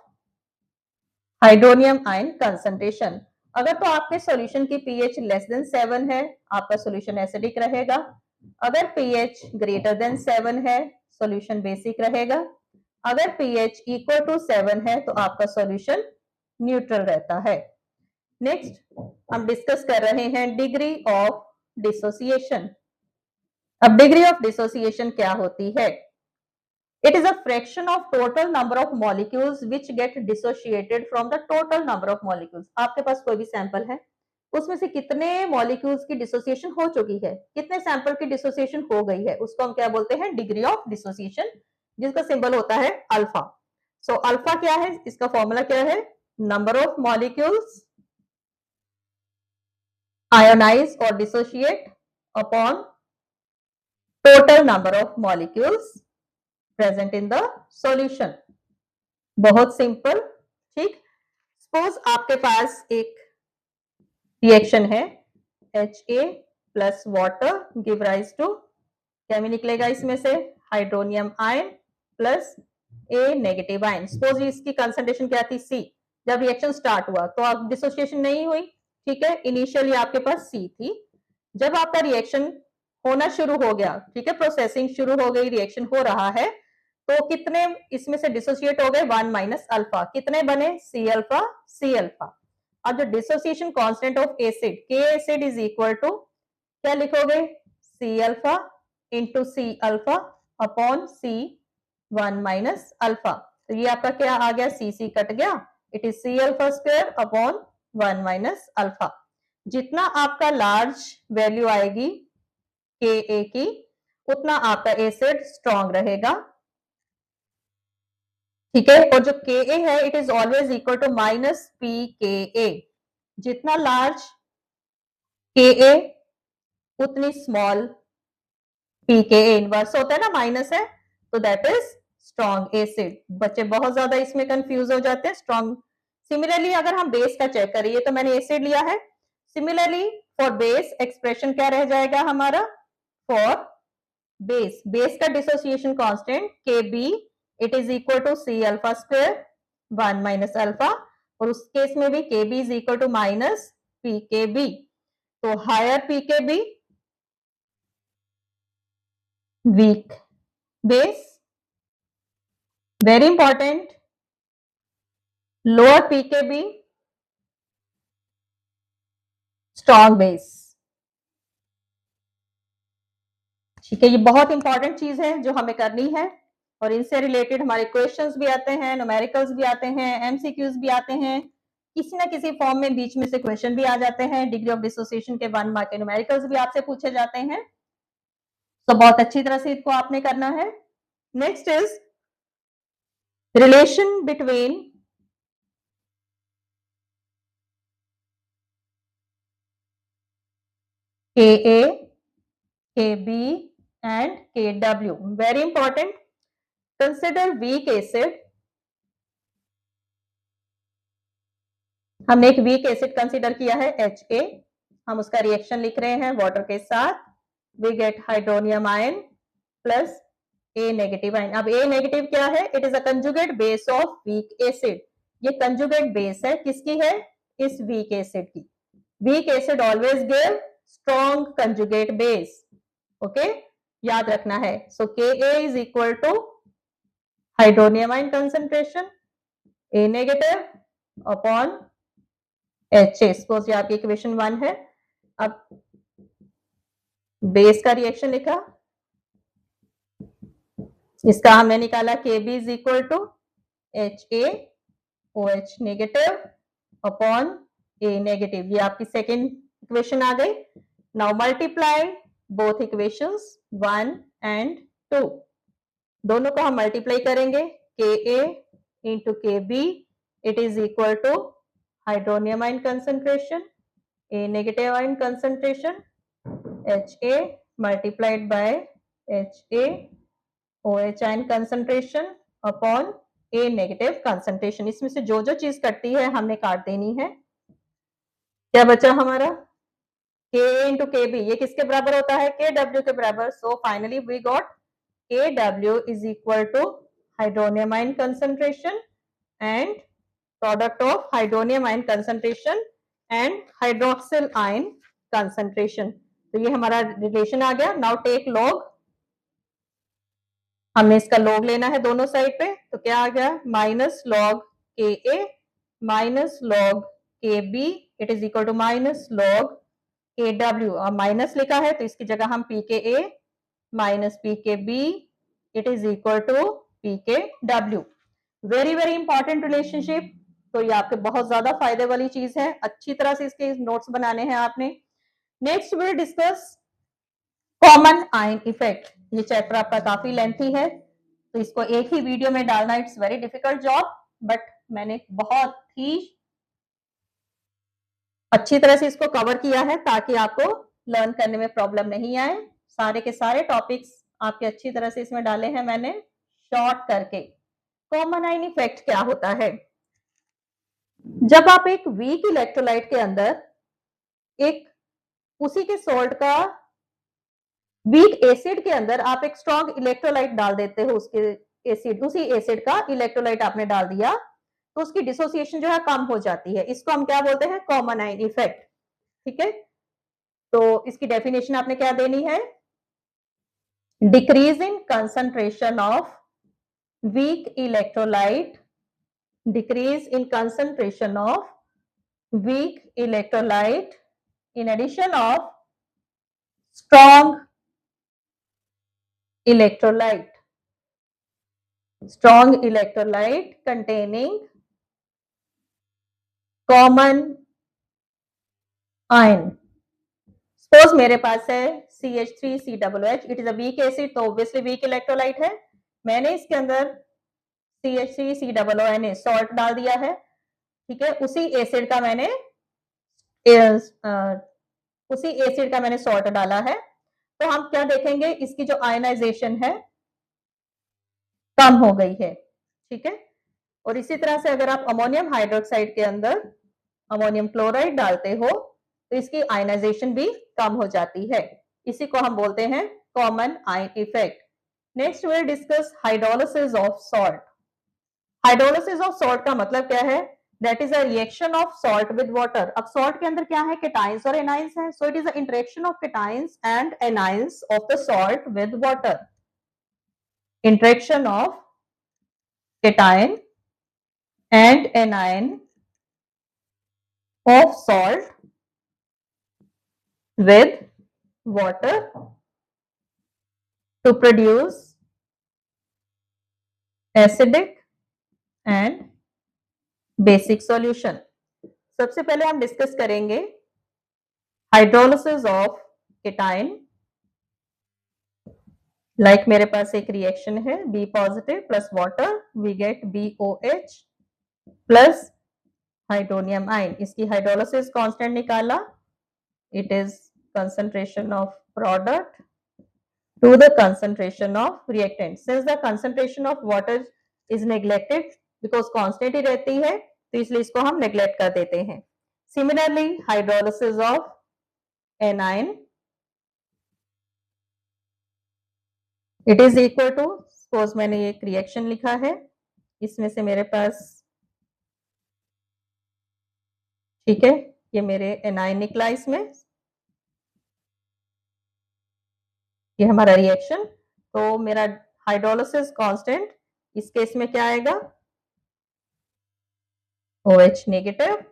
A: hydronium ion concentration. अगर तो आपके सॉल्यूशन की pH लेस देन 7 है, आपका सॉल्यूशन एसिडिक रहेगा। अगर pH ग्रेटर देन 7 है, सॉल्यूशन बेसिक रहेगा। अगर pH इक्वल टू 7 है, तो आपका सॉल्यूशन न्यूट्रल रहता है। नेक्स्ट हम डिस्कस कर रहे हैं डिग्री ऑफ डिसोसिएशन। अब डिग्री ऑफ डिसोसिएशन क्या होती है? It is a fraction of total number of molecules which get dissociated from the total number of molecules. आपके पास कोई भी सैंपल है, उसमें से कितने मॉलिक्यूल्स की डिसोसिएशन हो चुकी है, कितने सैंपल की डिसोसिएशन हो गई है, उसको हम क्या बोलते हैं, डिग्री ऑफ डिसोसिएशन, जिसका सिंबल होता है अल्फा। सो अल्फा क्या है, इसका फॉर्मूला क्या है, नंबर ऑफ मॉलिक्यूल्स आयोनाइज और dissociate upon total number of molecules present in the solution. बहुत सिंपल। ठीक, सपोज आपके पास एक रिएक्शन है, Ha plus water give rise to, क्या में निकलेगा इसमें से, hydronium ion plus A negative ion. Suppose इसकी कंसंट्रेशन क्या थी, C। जब रिएक्शन स्टार्ट हुआ तो आप डिसोसिएशन नहीं हुई, ठीक है, इनिशियली आपके पास C थी। जब आपका रिएक्शन होना शुरू हो गया, ठीक है, प्रोसेसिंग शुरू हो गई, रिएक्शन हो रहा है, तो कितने इसमें से डिसोसिएट हो गए, 1 माइनस अल्फा, कितने बने, C अल्फा C अल्फा। अब जो dissociation constant of acid, K acid is equal to क्या लिखोगे, C alpha into C alpha upon C1 minus alpha. तो ये आपका क्या आ गया, C कट गया, it is C alpha square upon 1 minus alpha. जितना आपका लार्ज वैल्यू आएगी Ka की, उतना आपका एसिड स्ट्रॉन्ग रहेगा, ठीक है। और जो Ka है it is always equal to minus pKa। जितना लार्ज Ka उतनी स्मॉल pKa, इनवर्स होता है ना, माइनस है, तो दैट इज स्ट्रॉन्ग एसिड। बच्चे बहुत ज्यादा इसमें कंफ्यूज हो जाते हैं। स्ट्रॉन्ग, सिमिलरली अगर हम बेस का चेक करें, ये तो मैंने एसिड लिया है, सिमिलरली फॉर बेस एक्सप्रेशन क्या रह जाएगा हमारा, फॉर बेस, बेस का dissociation constant Kb it is equal to C alpha square 1 minus alpha, और उस केस में भी Kb is equal to minus pKb। तो higher pKb weak base, very important, lower pKb strong base, ठीक है। ये बहुत इंपॉर्टेंट चीज है जो हमें करनी है, और इनसे रिलेटेड हमारे क्वेश्चंस भी आते हैं, न्यूमेरिकल्स भी आते हैं, एमसीक्यूज भी आते हैं, किसी ना किसी फॉर्म में बीच में से क्वेश्चन भी आ जाते हैं। डिग्री ऑफ डिसोसिएशन के 1 मार्क के न्यूमेरिकल्स भी आपसे पूछे जाते हैं, तो बहुत अच्छी तरह से इसको आपने करना है। Next is relation between Ka, Kb and Kw, very important. Consider weak acid, हमने एक वीक एसिड कंसीडर किया है Ha, हम उसका रिएक्शन लिख रहे हैं वाटर के साथ, we get hydronium ion plus A negative ion. अब A नेगेटिव क्या है, it is a conjugate base of weak acid. ये कंजुगेट बेस है, किसकी है, इस वीक एसिड की। Weak acid always give strong conjugate base, okay, याद रखना है। So Ka is equal to hydronium ion concentration A negative upon Ha, suppose ये आपकी इक्वेशन 1 है। अब बेस का रिएक्शन लिखा, इसका हमने निकाला Kb is equal to HaOH negative upon A negative, ये आपकी सेकेंड इक्वेशन आ गई। Now multiply both equations 1 and 2, दोनों को हम मल्टीप्लाई करेंगे, Ka into Kb it is equal to hydronium ion concentration A negative ion concentration Ha multiplied by HaOH ion concentration upon A negative concentration. इसमें से जो जो चीज कटती है हमने काट देनी है। क्या बचा हमारा, Ka इंटू Kb, ये किसके बराबर होता है, Kw के बराबर। So finally we got Kw is equal to hydronium ion concentration and product of hydronium ion concentration and hydroxyl ion concentration. तो ये हमारा रिलेशन आ गया। नाउ टेक लॉग, हमने इसका लॉग लेना है दोनों साइड पे, तो क्या आ गया, minus log Ka minus log Kb it is equal to minus log Kw। और माइनस लिखा है तो इसकी जगह हम pKa minus pKb it is equal to pKw। Very very important relationship, तो ये आपके बहुत ज्यादा फायदे वाली चीज है, अच्छी तरह से इसके नोट्स बनाने हैं आपने। Next will discuss common ion effect. ये चैप्टर आपका काफी लेंथी है, तो इसको एक ही वीडियो में डालना it's very difficult job, but मैंने बहुत ही अच्छी तरह से इसको कवर किया है ताकि आपको लर्न करने में प्रॉब्लम नहीं आए। सारे के सारे टॉपिक्स आपके अच्छी तरह से इसमें डाले हैं मैंने शॉर्ट करके। कॉमन आयन इफेक्ट क्या होता है, जब आप एक वीक इलेक्ट्रोलाइट के अंदर एक उसी के सॉल्ट का वीक एसिड के अंदर आप एक स्ट्रॉन्ग इलेक्ट्रोलाइट डाल देते हो, उसके एसिड, उसी एसिड का इलेक्ट्रोलाइट आपने डाल दिया, तो उसकी डिसोसिएशन जो है कम हो जाती है। इसको हम क्या बोलते हैं, कॉमन आयन इफेक्ट, ठीक है। तो इसकी डेफिनेशन आपने क्या देनी है, decrease in concentration of weak electrolyte, decrease in concentration of weak electrolyte in addition of strong electrolyte। strong electrolyte containing common ion. Suppose मेरे पास है CH3COOH, it is a weak acid, तो ऑब्वियसली वीक इलेक्ट्रोलाइट है। मैंने इसके अंदर CH3COONA सॉल्ट डाल दिया है, ठीक है। उसी एसिड का मैंने सॉल्ट डाला है। तो हम क्या देखेंगे, इसकी जो आयनाइजेशन है कम हो गई है, ठीक है। और इसी तरह से अगर आप अमोनियम हाइड्रोक्साइड के अंदर अमोनियम क्लोराइड डालते हो तो इसकी आयनाइजेशन भी कम हो जाती है। इसी को हम बोलते हैं common ion effect. Next will discuss hydrolysis of salt. Hydrolysis of salt का मतलब क्या है? That is a reaction of salt with water. अब सॉल्ट के अंदर क्या है? केटाइंस और एनाइंस है। सो it is a interaction of cations and anions of the salt with water. Interaction of cation and anion of salt with water to produce acidic and basic solution. सबसे पहले हम डिस्कस करेंगे हाइड्रोलिसिस ऑफ केटाइन। लाइक मेरे पास एक रिएक्शन है B positive plus water, we get BOH plus hydronium ion. इसकी हाइड्रोलिसिस कांस्टेंट निकाला, it is concentration of product to the concentration of reactant. Since the concentration of water is neglected because constant ही रहती है, तो इसलिए इसको हम neglect कर देते हैं। Similarly, hydrolysis of anion, it is equal to, suppose मैंने एक reaction लिखा है, इसमें से मेरे पास, ठीक है, ये मेरे anion निकला इसमें, ये हमारा रिएक्शन। तो मेरा हाइड्रोलिसिस कांस्टेंट इस केस में क्या आएगा? OH negative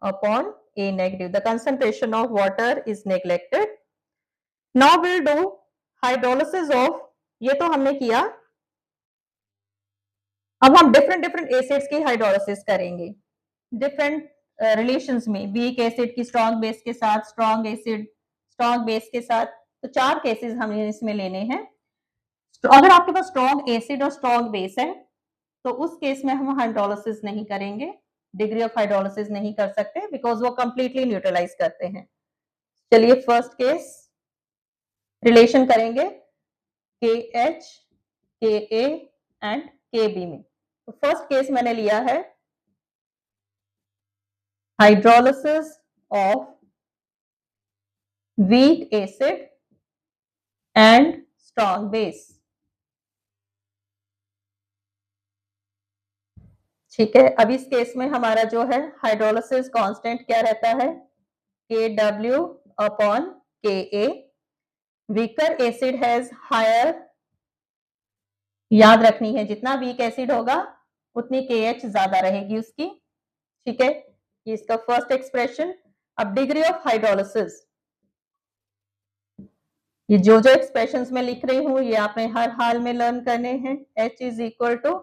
A: upon A negative. The concentration of water is neglected. Now we'll do hydrolysis of, ये तो हमने किया। अब हम डिफरेंट एसिड्स की हाइड्रोलिसिस करेंगे डिफरेंट रिलेशंस में। वीक एसिड की स्ट्रॉन्ग बेस के साथ, स्ट्रॉन्ग एसिड स्ट्रॉन्ग बेस के साथ। तो 4 केसेस हमें इसमें लेने हैं। अगर आपके पास स्ट्रॉन्ग एसिड और स्ट्रॉन्ग बेस है तो उस केस में हम हाइड्रोलिसिस नहीं करेंगे, डिग्री ऑफ हाइड्रोलिसिस नहीं कर सकते, बिकॉज वो कंप्लीटली न्यूट्रलाइज करते हैं। चलिए फर्स्ट केस रिलेशन करेंगे KH, KA एंड KB में। तो फर्स्ट केस मैंने लिया है hydrolysis of weak acid and strong base, ठीक है। अब इस केस में हमारा जो है हाइड्रोलिसिस कांस्टेंट क्या रहता है? KW upon KA। Weaker acid has higher, याद रखनी है, जितना वीक एसिड होगा उतनी KH ज्यादा रहेगी उसकी, ठीक है। ये इसका फर्स्ट एक्सप्रेशन। अब डिग्री ऑफ हाइड्रोलिसिस, ये जो एक्सप्रेशंस में लिख रही हूं ये आपने हर हाल में लर्न करने हैं। H is equal to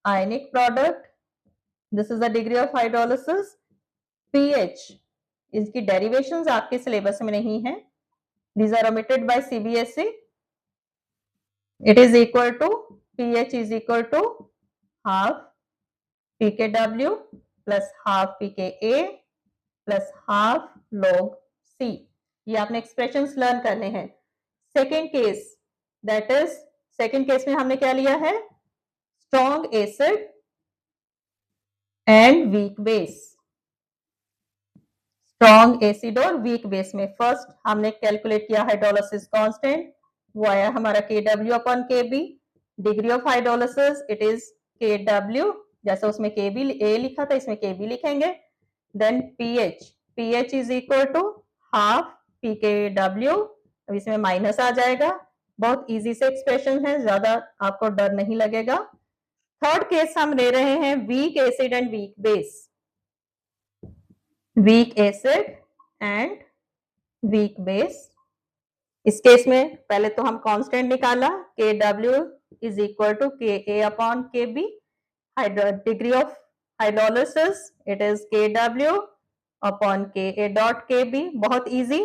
A: ionic product, this is the degree of hydrolysis. pH, इसकी डेरिवेशंस आपके सिलेबस में नहीं है, these are omitted by CBSE. It is equal to, pH is equal to half pKw plus half pKa plus half log C। ये आपने एक्सप्रेशंस लर्न करने हैं। Second case, that is second case में हमने क्या लिया है? Strong acid and weak base. Strong acid और वीक बेस में फर्स्ट हमने कैलकुलेट किया हाइड्रोलिसिस कांस्टेंट, वो आया हमारा KW upon KB। Degree of hydrolysis it is KW, जैसे उसमें KB A लिखा था इसमें KB लिखेंगे। Then pH is equal to half pKw, अब इसमें माइनस आ जाएगा। बहुत इजी से एक्सप्रेशन है, ज्यादा आपको डर नहीं लगेगा। थर्ड केस हम ले रहे हैं weak acid and weak base. Weak acid and weak base, इस केस में पहले तो हम कांस्टेंट निकाला KW is equal to Ka upon Kb. Degree of hydrolysis, it is Kw upon Ka dot Kb. बहुत easy.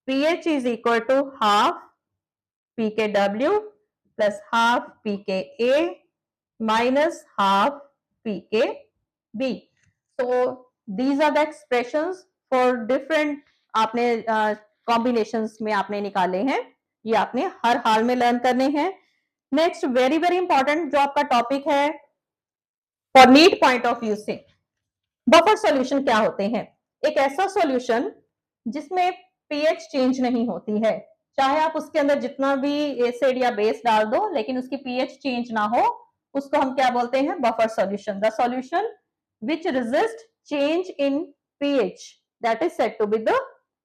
A: pH is equal to half pKw plus half pKa minus half pKb. So these are the expressions for different आपने combinations में आपने निकाले हैं, ये आपने हर हाल में लर्न करने हैं. नेक्स्ट वेरी वेरी इंपॉर्टेंट जो आपका टॉपिक है for NEET point of view से, बफर सॉल्यूशन क्या होते हैं. एक ऐसा सॉल्यूशन जिसमें पीएच चेंज नहीं होती है, चाहे आप उसके अंदर जितना भी एसिड या बेस डाल दो लेकिन उसकी पीएच चेंज ना हो, उसको हम क्या बोलते हैं, buffer solution. The solution which resist change in pH that is said to B the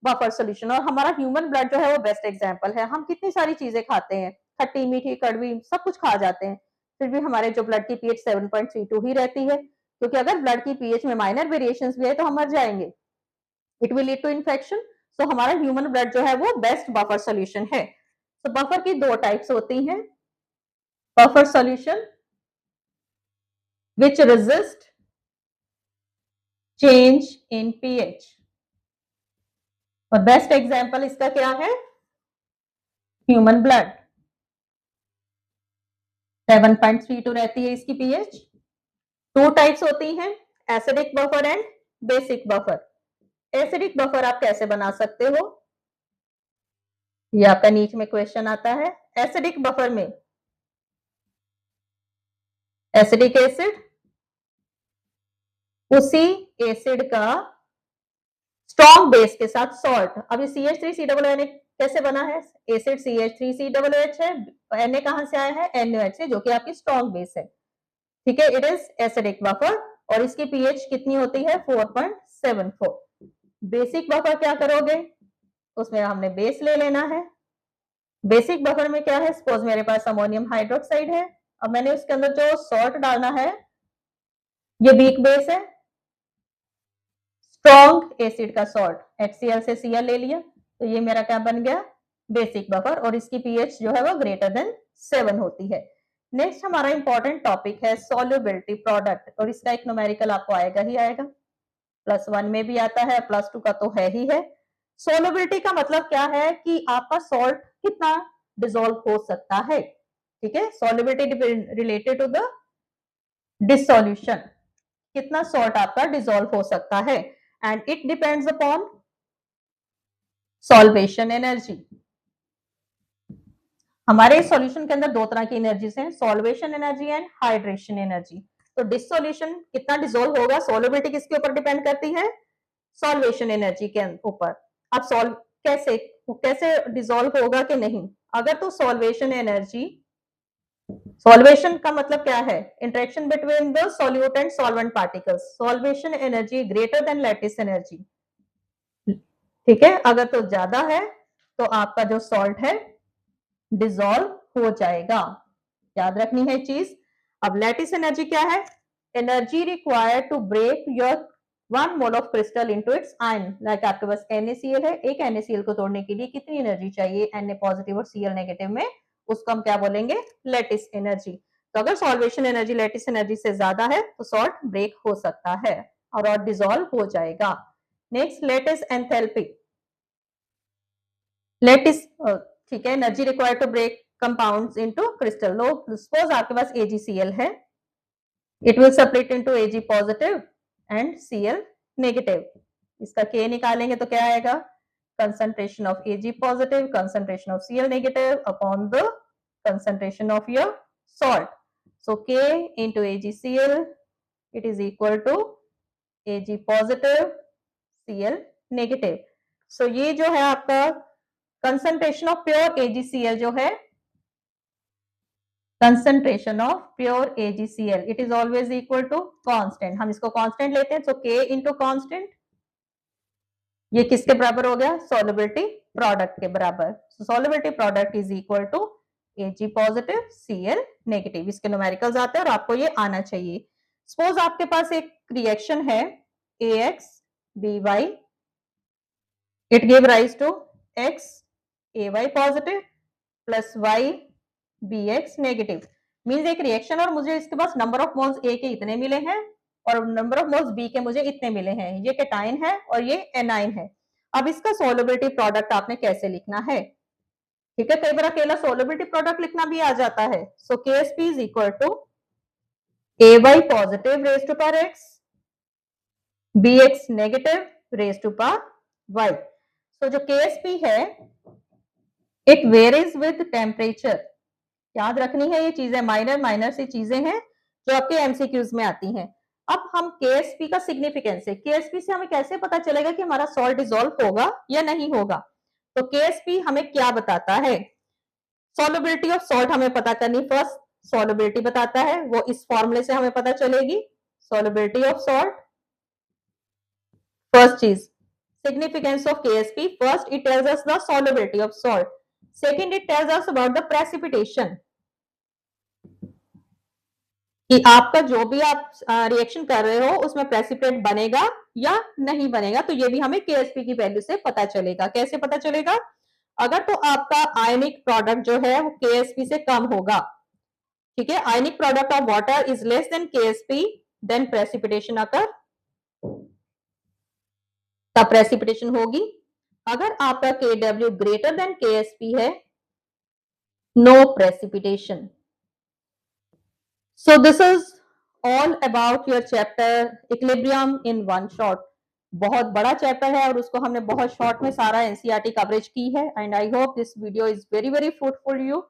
A: buffer solution. और हमारा ह्यूमन ब्लड जो है वो बेस्ट एग्जांपल है. हम कितनी सारी चीजें खाते हैं, खट्टी मीठी कड़वी सब कुछ खा जाते हैं, फिर भी हमारे जो ब्लड की पीएच 7.32 ही रहती है, क्योंकि अगर ब्लड की पीएच में माइनर वेरिएशंस भी है तो हम मर जाएंगे. It will lead to infection. तो हमारा ह्यूमन ब्लड जो है वो बेस्ट बफर सॉल्यूशन है. तो बफर की दो टाइप्स होती हैं, buffer solution which resist change in pH. और बेस्ट एग्जांपल इसका क्या है, ह्यूमन ब्लड 7.32 रहती है इसकी पीएच. टू टाइप्स होती हैं, acidic buffer and basic buffer. Acidic buffer आप कैसे बना सकते हो, ये आपका नीच में क्वेश्चन आता है. एसिडिक बफर में एसिडिक एसिड उसी एसिड का स्ट्रॉन्ग बेस के साथ सॉल्ट. अभी CH3COOH कैसे बना है, एसिड CH3COOH है, Na कहां से आया है, NaOH से, जो कि आपकी स्ट्रॉन्ग बेस है. ठीक है, इट इज एसिडिक बफर और इसकी पीएच कितनी होती है 4.74. बेसिक बफर क्या करोगे, उसमें हमने बेस ले लेना है. बेसिक बफर में क्या है, सपोज मेरे पास अमोनियम हाइड्रोक्साइड है, अब मैंने उसके अंदर जो सॉल्ट डालना है ये वीक बेस है, स्ट्रॉन्ग एसिड का सॉल्ट HCl से Cl ले लिया, तो ये मेरा क्या बन गया, बेसिक बफर. और इसकी पीएच जो है वो ग्रेटर देन 7 होती है. नेक्स्ट हमारा इंपॉर्टेंट टॉपिक है सॉल्युबिलिटी प्रोडक्ट, और इसका एक न्यूमेरिकल आपको आएगा ही आएगा, +1 में भी आता है, +2 का तो है ही है. सोलबिलिटी का मतलब क्या है कि आपका सॉल्ट कितना डिसॉल्व हो सकता है. ठीक है, solubility related to the dissolution, कितना सॉल्ट आपका डिसॉल्व हो सकता है, and it depends upon solvation energy. हमारे सॉल्यूशन के अंदर दो तरह की एनर्जीज हैं, solvation energy and hydration energy. तो डिसॉल्यूशन कितना डिसॉल्व होगा, सॉल्युबिलिटी किसके ऊपर डिपेंड करती है, सॉल्वेशन एनर्जी के ऊपर. अब सॉल्व कैसे डिसॉल्व होगा कि नहीं, अगर तो सॉल्वेशन एनर्जी, सॉल्वेशन का मतलब क्या है, interaction between the solute and solvent particles, solvation energy greater than lattice energy. ठीक है, अगर तो ज्यादा है तो आपका जो सॉल्ट है डिसॉल्व हो जाएगा, याद रखनी है चीज. अब लैटिस एनर्जी क्या है, energy required to break your 1 mole of crystal into its ion. Like आपके पास NaCl है, एक NaCl को तोड़ने के लिए कितनी एनर्जी चाहिए, Na पॉजिटिव और Cl नेगेटिव में, उसको हम क्या बोलेंगे, लैटिस एनर्जी. तो अगर सॉल्वेशन एनर्जी लैटिस एनर्जी से ज्यादा है तो सॉल्ट ब्रेक हो सकता है और डिसॉल्व हो जाएगा. नेक्स्ट लैटिस एंथैल्पी, लैटिस, ठीक है, energy required to break compounds into crystal. लो सपोज आपके पास AgCl है, it will separate into Ag positive and Cl negative. इसका K निकालेंगे तो क्या आएगा, concentration of Ag positive, concentration of Cl negative upon the concentration of your salt. So K into AgCl, it is equal to Ag positive, Cl negative. So ये जो है आपका concentration of pure AgCl जो है, concentration of pure AgCl, it is always equal to constant. हम इसको constant लेते हैं, so K into constant, ये किसके बराबर हो गया, सॉल्युबिलिटी प्रोडक्ट के बराबर. Solubility product is equal to Ag positive Cl negative. इसके न्यूमेरिकल्स आते हैं और आपको ये आना चाहिए. सपोज आपके पास एक रिएक्शन है AX BY, it give rise to X AY positive plus Y Bx negative means एक रिएक्शन और मुझे इसके पास नंबर ऑफ मोल्स ए के इतने मिले हैं और नंबर ऑफ मोल्स बी के मुझे इतने मिले हैं। ये केटाइन है और ये एनाइन है। अब इसका सोलबिलिटी प्रोडक्ट आपने कैसे लिखना है? ठीक है, कई बार अकेला सोलबिलिटी प्रोडक्ट लिखना भी आ जाता है। So KSP is equal to AY positive raise to power X, BX negative raise to power y। So जो KSP है इट वेरीज विद टेम्परेचर। याद रखनी है ये चीजें, माइनर माइनर सी चीजें हैं जो आपके एमसीक्यूज में आती हैं। अब हम KSP का सिग्निफिकेंस है, KSP से हमें कैसे पता चलेगा कि हमारा सॉल्ट डिसॉल्व होगा या नहीं होगा? तो KSP हमें क्या बताता है? सॉल्युबिलिटी ऑफ सॉल्ट हमें पता करनी, फर्स्ट सॉल्युबिलिटी बताता है, वो इस फॉर्मूले से हमें पता चलेगी। सॉल्युबिलिटी ऑफ सॉल्ट, फर्स्ट चीज significance of KSP, first it tells us the solubility of salt, second it tells us about the precipitation, कि आपका जो भी आप रिएक्शन कर रहे हो उसमें प्रेसिपिटेट बनेगा या नहीं बनेगा। तो ये भी हमें KSP की वैल्यू से पता चलेगा। कैसे पता चलेगा? अगर तो आपका आयनिक प्रोडक्ट जो है वो KSP से कम होगा, ठीक है, ionic product of water is less than KSP, then precipitation occur, तब प्रेसिपिटेशन होगी। अगर आपका KW ग्रेटर देन KSP है, no precipitation. So this is all about your chapter Equilibrium in one shot। बहुत बड़ा चैप्टर है और उसको हमने बहुत शॉर्ट में सारा एनसीईआरटी कवरेज की है and I hope this video is very very fruitful you.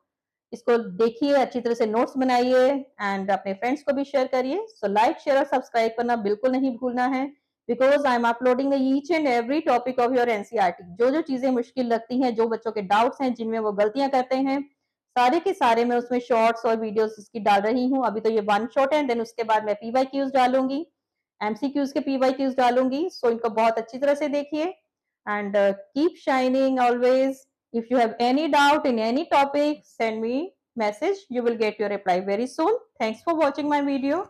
A: इसको देखिए, अच्छी तरह से नोट्स बनाइए एंड अपने फ्रेंड्स को भी शेयर करिए। सो लाइक शेयर और सब्सक्राइब करना बिल्कुल नहीं भूलना है, because I am uploading each and every topic of your NCERT. जो जो चीजें मुश्किल लगती हैं, जो बच्चों के डाउट्स हैं, जिनमें वो गलतियां करते हैं, सारे के सारे मैं उसमें शॉर्ट्स और वीडियोस इसकी डाल रही हूँ। अभी तो ये वन शॉट है, देन उसके बाद मैं PYQs डालूंगी, MCQs के PYQs डालूंगी। सो इनको बहुत अच्छी तरह से देखिए and keep shining always. If you have any doubt in any topic, send me message. You will get your reply very soon. Thanks for watching my video.